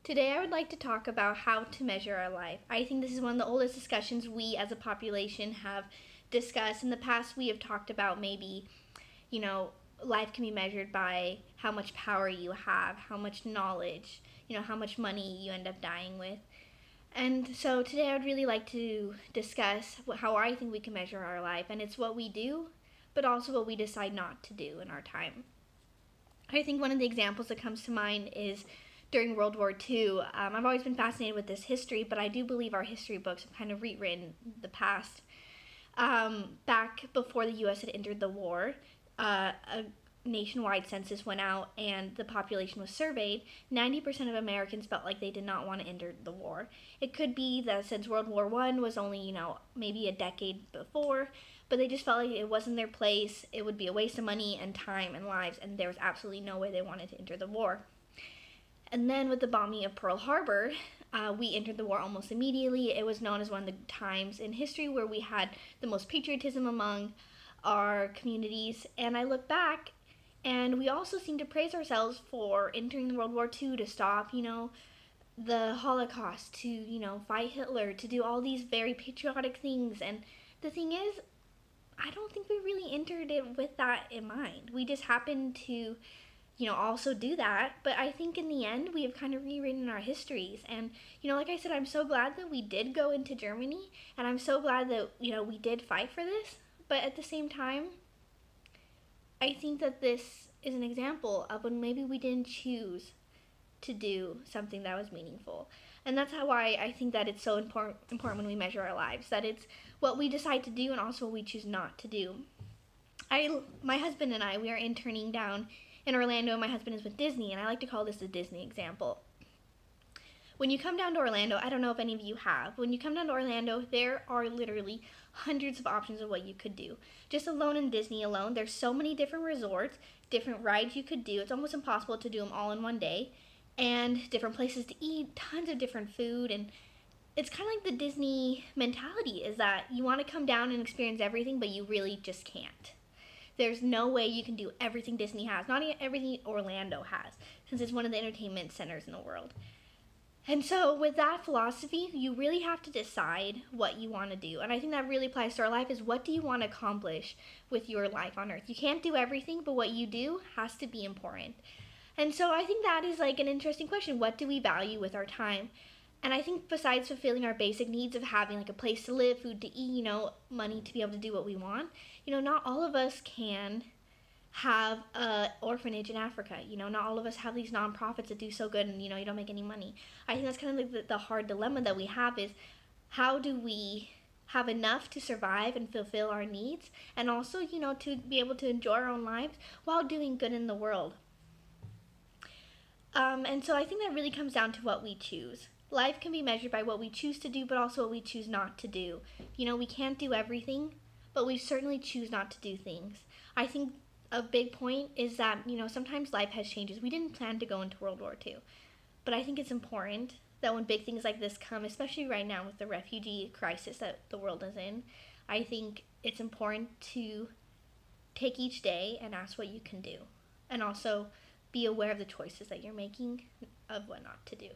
Today I would like to talk about how to measure our life. I think this is one of the oldest discussions we as a population have discussed. In the past we have talked about maybe, life can be measured by how much power you have, how much knowledge, how much money you end up dying with. And so today I would really like to discuss how I think we can measure our life, and it's what we do, but also what we decide not to do in our time. I think one of the examples that comes to mind is during World War II. I've always been fascinated with this history, but I do believe our history books have kind of rewritten the past. Back before the U.S. had entered the war, a nationwide census went out and the population was surveyed. 90% of Americans felt like they did not want to enter the war. It could be that since World War I was only, maybe a decade before, but they just felt like it wasn't their place, it would be a waste of money and time and lives, and there was absolutely no way they wanted to enter the war. And then with the bombing of Pearl Harbor, we entered the war almost immediately. It was known as one of the times in history where we had the most patriotism among our communities. And I look back, and we also seem to praise ourselves for entering World War II to stop, the Holocaust, to, fight Hitler, to do all these very patriotic things. And the thing is, I don't think we really entered it with that in mind. We just happened to also do that. But I think in the end, we have kind of rewritten our histories. And, like I said, I'm so glad that we did go into Germany. And I'm so glad that, we did fight for this. But at the same time, I think that this is an example of when maybe we didn't choose to do something that was meaningful. And that's why I think that it's so important when we measure our lives. That it's what we decide to do and also what we choose not to do. My husband and I, we are interning down in Orlando. My husband is with Disney, and I like to call this the Disney example. When you come down to Orlando, I don't know if any of you have, when you come down to Orlando, there are literally hundreds of options of what you could do. Just alone in Disney alone, there's so many different resorts, different rides you could do. It's almost impossible to do them all in one day. And different places to eat, tons of different food, and it's kind of like the Disney mentality is that you want to come down and experience everything, but you really just can't. There's no way you can do everything Disney has, not even everything Orlando has, since it's one of the entertainment centers in the world. And so with that philosophy, you really have to decide what you want to do. And I think that really applies to our life is what do you want to accomplish with your life on earth? You can't do everything, but what you do has to be important. And so I think that is like an interesting question. What do we value with our time? And I think besides fulfilling our basic needs of having like a place to live, food to eat, money to be able to do what we want, not all of us can have an orphanage in Africa. Not all of us have these nonprofits that do so good and, you don't make any money. I think that's kind of like the hard dilemma that we have is how do we have enough to survive and fulfill our needs and also, to be able to enjoy our own lives while doing good in the world. And so I think that really comes down to what we choose. Life can be measured by what we choose to do, but also what we choose not to do. We can't do everything, but we certainly choose not to do things. I think a big point is that, sometimes life has changes. We didn't plan to go into World War II, but I think it's important that when big things like this come, especially right now with the refugee crisis that the world is in, I think it's important to take each day and ask what you can do, and also be aware of the choices that you're making of what not to do.